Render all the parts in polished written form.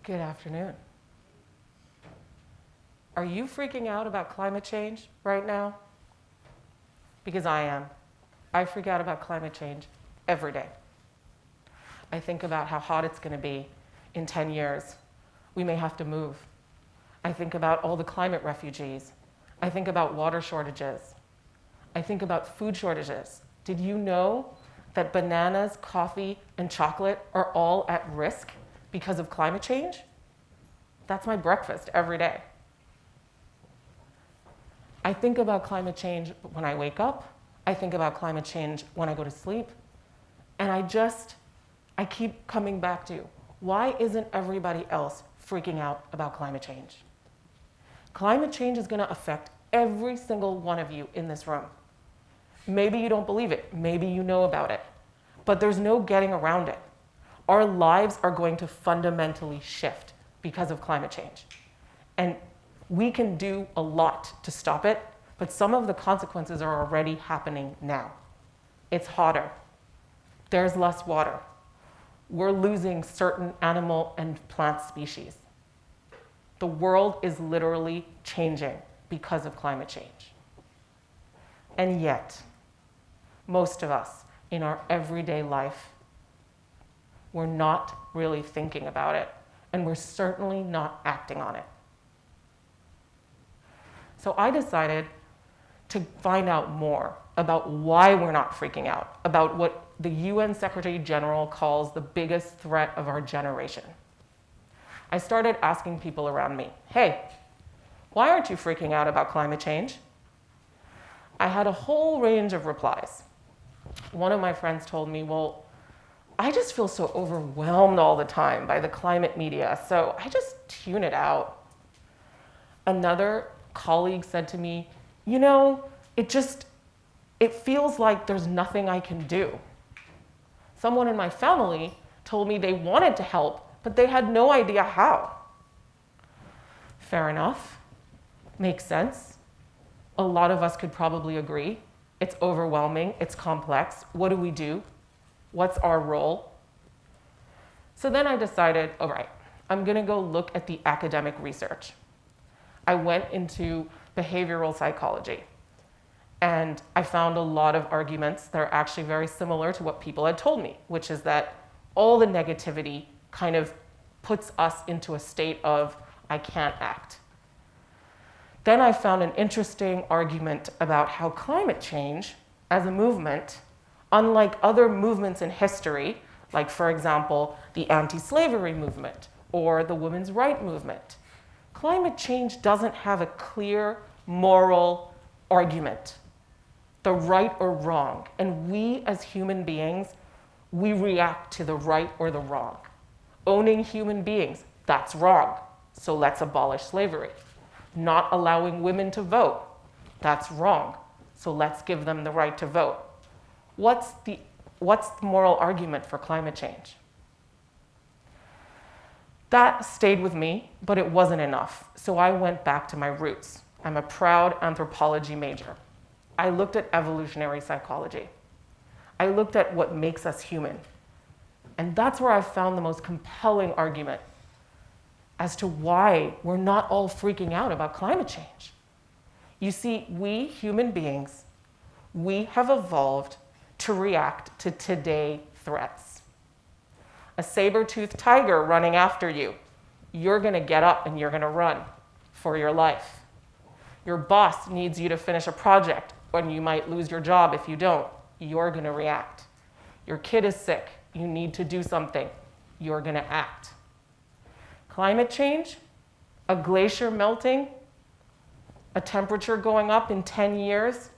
Good afternoon. Are you freaking out about climate change right now? Because I am. I freak out about climate change every day. I think about how hot it's going to be in 10 years. We may have to move. I think about all the climate refugees. I think about water shortages. I think about food shortages. Did you know that bananas, coffee, and chocolate are all at risk because of climate change? That's my breakfast every day. I think about climate change when I wake up. I think about climate change when I go to sleep. And I keep coming back to, why isn't everybody else freaking out about climate change? Climate change is going to affect every single one of you in this room. Maybe you don't believe it. Maybe you know about it. But there's no getting around it. Our lives are going to fundamentally shift because of climate change. And we can do a lot to stop it, but some of the consequences are already happening now. It's hotter. There's less water. We're losing certain animal and plant species. The world is literally changing because of climate change. And yet, most of us in our everyday life, we're not really thinking about it, and we're certainly not acting on it. So I decided to find out more about why we're not freaking out, about what the UN Secretary General calls the biggest threat of our generation. I started asking people around me, hey, why aren't you freaking out about climate change? I had a whole range of replies. One of my friends told me, well, I just feel so overwhelmed all the time by the climate media, so I just tune it out. Another colleague said to me, you know, it feels like there's nothing I can do. Someone in my family told me they wanted to help, but they had no idea how. Fair enough. Makes sense. A lot of us could probably agree. It's overwhelming, it's complex. What do we do? What's our role? So then I decided, all right, I'm gonna go look at the academic research. I went into behavioral psychology, and I found a lot of arguments that are actually very similar to what people had told me, which is that all the negativity kind of puts us into a state of, I can't act. Then I found an interesting argument about how climate change as a movement, unlike other movements in history, like for example, the anti-slavery movement or the women's rights movement, climate change doesn't have a clear moral argument, the right or wrong. And we as human beings, we react to the right or the wrong. Owning human beings, that's wrong, so let's abolish slavery. Not allowing women to vote, that's wrong, so let's give them the right to vote. What's the moral argument for climate change? That stayed with me, but it wasn't enough, so I went back to my roots. I'm a proud anthropology major. I looked at evolutionary psychology. I looked at what makes us human. And that's where I found the most compelling argument as to why we're not all freaking out about climate change. You see, we human beings, we have evolved to react to today threats. A saber-toothed tiger running after you, you're gonna get up and you're gonna run for your life. Your boss needs you to finish a project and you might lose your job if you don't. You're gonna react. Your kid is sick, you need to do something. You're gonna act. Climate change, a glacier melting, a temperature going up in 10 years,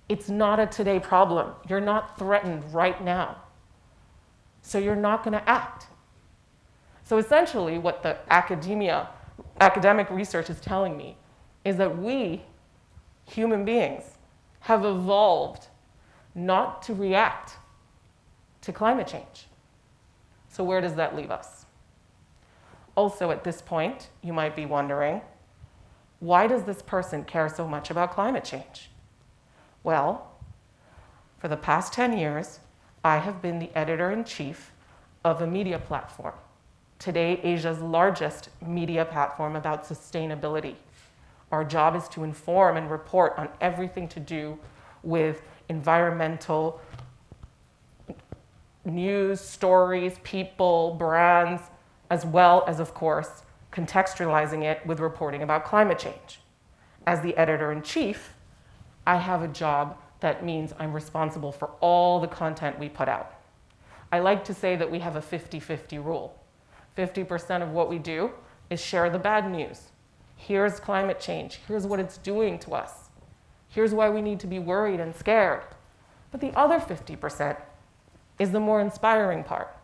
it's not a today problem. You're not threatened right now. So you're not gonna act. So essentially what the academic research is telling me is that we, human beings, have evolved not to react to climate change. So where does that leave us? Also at this point, you might be wondering, why does this person care so much about climate change? Well, for the past 10 years, I have been the editor-in-chief of a media platform today Asia's largest media platform about sustainability. Our job is to inform and report on everything to do with environmental news, stories, people, brands, as well as, of course, contextualizing it with reporting about climate change. As the editor-in-chief, I have a job that means I'm responsible for all the content we put out. I like to say that we have a 50-50 rule. 50% of what we do is share the bad news. Here's climate change. Here's what it's doing to us. Here's why we need to be worried and scared. But the other 50% is the more inspiring part.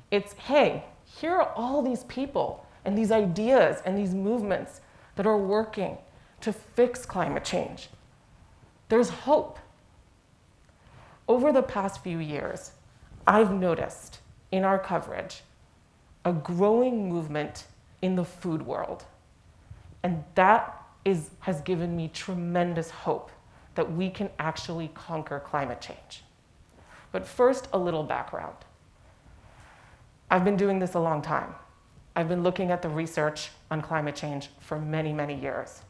It's, hey, here are all these people and these ideas and these movements that are working to fix climate change. There's hope. Over the past few years, I've noticed in our coverage a growing movement in the food world. And that has given me tremendous hope that we can actually conquer climate change. But first, a little background. I've been doing this a long time. I've been looking at the research on climate change for many, many years.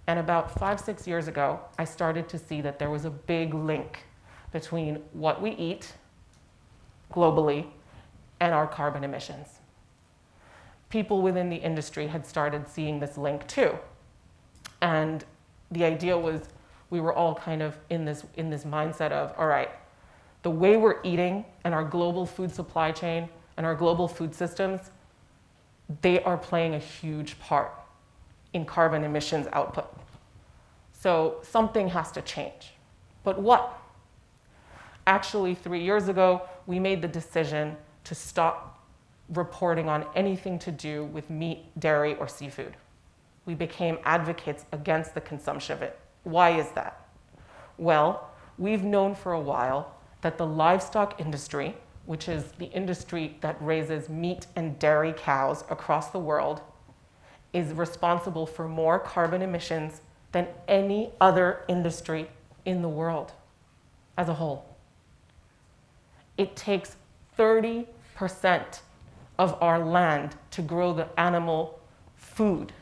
And about 5-6 years ago, I started to see that there was a big link between what we eat globally and our carbon emissions. People within the industry had started seeing this link too. And the idea was we were all kind of in this mindset of, all right, the way we're eating and our global food supply chain and our global food systems, they are playing a huge part in carbon emissions output. So something has to change. But what? Actually, 3 years ago, we made the decision to stop reporting on anything to do with meat, dairy, or seafood. We became advocates against the consumption of it. Why is that? Well, we've known for a while that the livestock industry, which is the industry that raises meat and dairy cows across the world, is responsible for more carbon emissions than any other industry in the world as a whole. It takes 30% of our land to grow the animal food.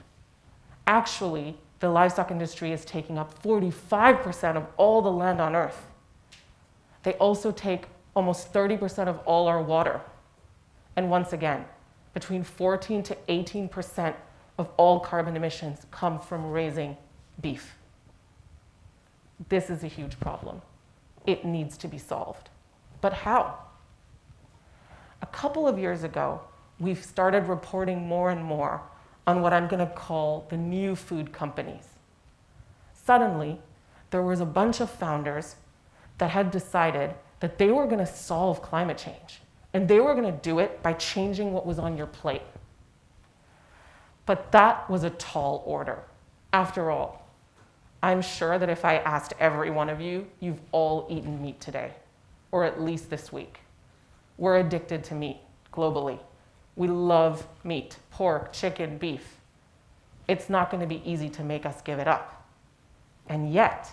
Actually, the livestock industry is taking up 45% of all the land on Earth. They also take almost 30% of all our water. And once again, between 14 to 18% of all carbon emissions come from raising beef. This is a huge problem. It needs to be solved. But how? A couple of years ago, we've started reporting more and more on what I'm going to call the new food companies. Suddenly, there was a bunch of founders that had decided that they were going to solve climate change, and they were going to do it by changing what was on your plate. But that was a tall order. After all, I'm sure that if I asked every one of you, you've all eaten meat today, or at least this week. We're addicted to meat globally. We love meat, pork, chicken, beef. It's not going to be easy to make us give it up. And yet,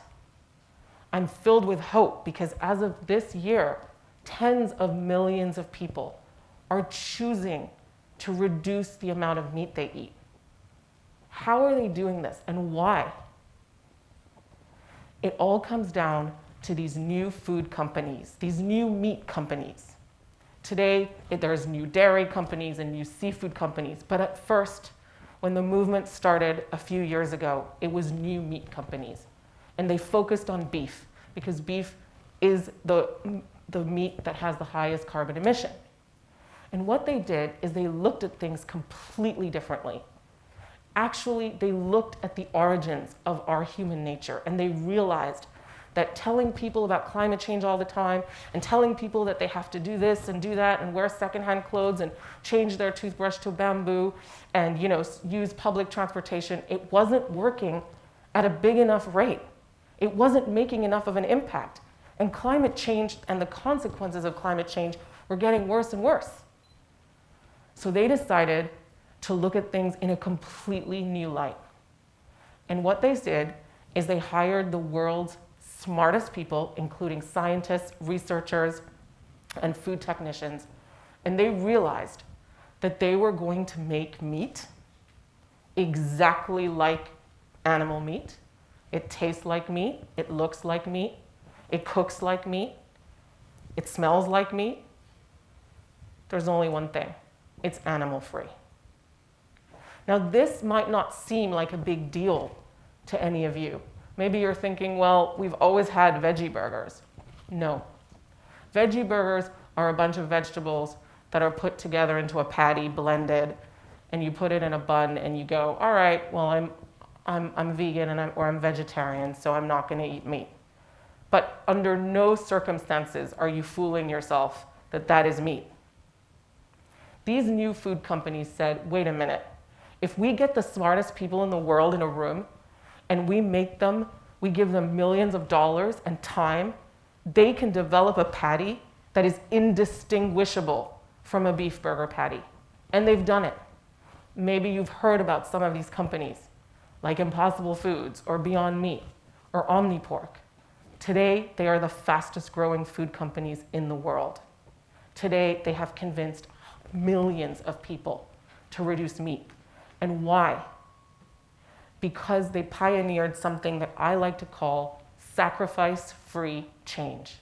I'm filled with hope because as of this year, tens of millions of people are choosing to reduce the amount of meat they eat. How are they doing this and why? It all comes down to these new food companies, these new meat companies. Today, there's new dairy companies and new seafood companies, but at first, when the movement started a few years ago, it was new meat companies. And they focused on beef because beef is the meat that has the highest carbon emission. And what they did is they looked at things completely differently. Actually, they looked at the origins of our human nature, and they realized that telling people about climate change all the time and telling people that they have to do this and do that and wear secondhand clothes and change their toothbrush to bamboo and use public transportation, it wasn't working at a big enough rate. It wasn't making enough of an impact. And climate change and the consequences of climate change were getting worse and worse. So they decided to look at things in a completely new light. And what they did is they hired the world's smartest people, including scientists, researchers, and food technicians, and they realized that they were going to make meat exactly like animal meat. It tastes like meat, it looks like meat, it cooks like meat, it smells like meat. There's only one thing: it's animal-free. Now, this might not seem like a big deal to any of you. Maybe you're thinking, well, we've always had veggie burgers. No. Veggie burgers are a bunch of vegetables that are put together into a patty, blended, and you put it in a bun and you go, all right, well, I'm vegan or I'm vegetarian, so I'm not going to eat meat. But under no circumstances are you fooling yourself that that is meat. These new food companies said, wait a minute, if we get the smartest people in the world in a room and we give them millions of dollars and time, they can develop a patty that is indistinguishable from a beef burger patty. And they've done it. Maybe you've heard about some of these companies, like Impossible Foods or Beyond Meat or Omnipork. Today, they are the fastest growing food companies in the world. Today, they have convinced millions of people to reduce meat. And why? Because they pioneered something that I like to call sacrifice-free change.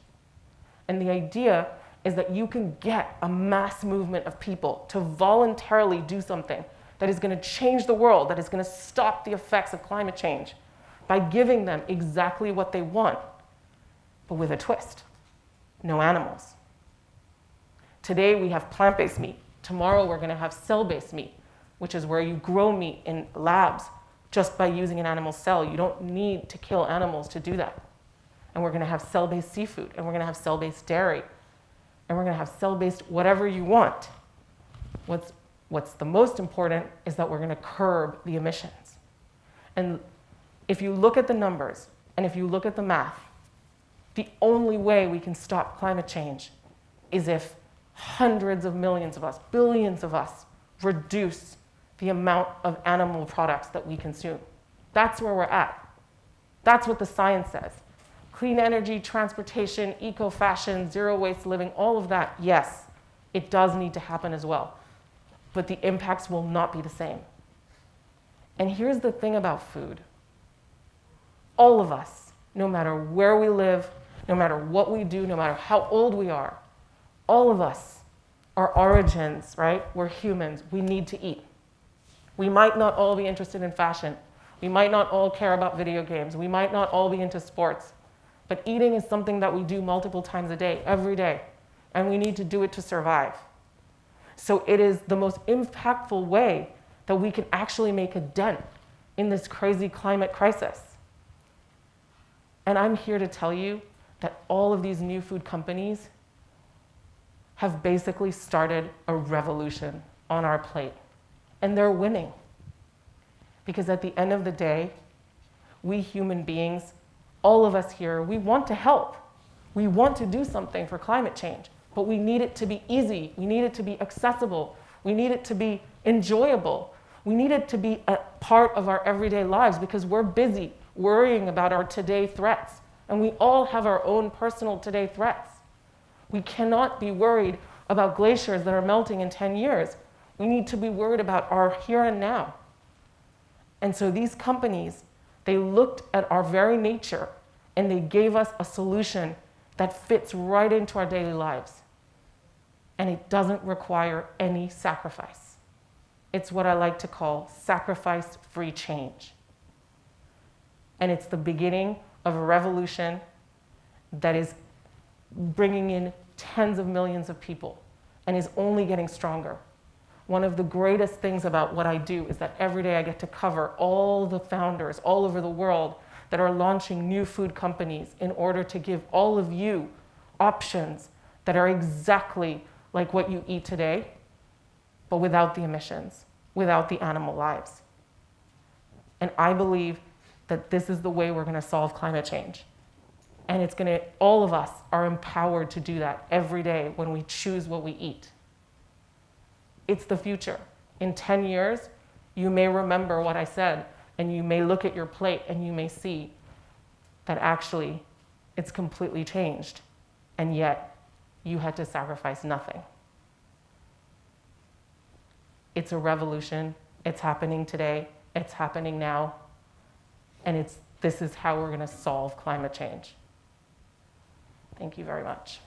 And the idea is that you can get a mass movement of people to voluntarily do something that is going to change the world, that is going to stop the effects of climate change by giving them exactly what they want, but with a twist: no animals. Today we have plant-based meat. Tomorrow we're going to have cell-based meat, which is where you grow meat in labs just by using an animal cell. You don't need to kill animals to do that. And we're going to have cell-based seafood, and we're going to have cell-based dairy, and we're going to have cell-based whatever you want. What's the most important is that we're going to curb the emissions. And if you look at the numbers, and if you look at the math, the only way we can stop climate change is if hundreds of millions of us, billions of us, reduce the amount of animal products that we consume. That's where we're at. That's what the science says. Clean energy, transportation, eco-fashion, zero-waste living, all of that, yes, it does need to happen as well. But the impacts will not be the same. And here's the thing about food. All of us, no matter where we live, no matter what we do, no matter how old we are, all of us, our origins, right? We're humans. We need to eat. We might not all be interested in fashion. We might not all care about video games. We might not all be into sports. But eating is something that we do multiple times a day, every day. And we need to do it to survive. So it is the most impactful way that we can actually make a dent in this crazy climate crisis. And I'm here to tell you that all of these new food companies have basically started a revolution on our plate. And they're winning. Because at the end of the day, we human beings, all of us here, we want to help. We want to do something for climate change, but we need it to be easy. We need it to be accessible. We need it to be enjoyable. We need it to be a part of our everyday lives because we're busy worrying about our today threats. And we all have our own personal today threats. We cannot be worried about glaciers that are melting in 10 years. We need to be worried about our here and now. And so these companies, they looked at our very nature and they gave us a solution that fits right into our daily lives. And it doesn't require any sacrifice. It's what I like to call sacrifice-free change. And it's the beginning of a revolution that is bringing in tens of millions of people and is only getting stronger. One of the greatest things about what I do is that every day I get to cover all the founders all over the world that are launching new food companies in order to give all of you options that are exactly like what you eat today, but without the emissions, without the animal lives. And I believe that this is the way we're going to solve climate change. And it's going to, all of us are empowered to do that every day when we choose what we eat. It's the future. In 10 years, you may remember what I said, and you may look at your plate and you may see that actually it's completely changed, and yet you had to sacrifice nothing. It's a revolution. It's happening today. It's happening now. And this is how we're going to solve climate change. Thank you very much.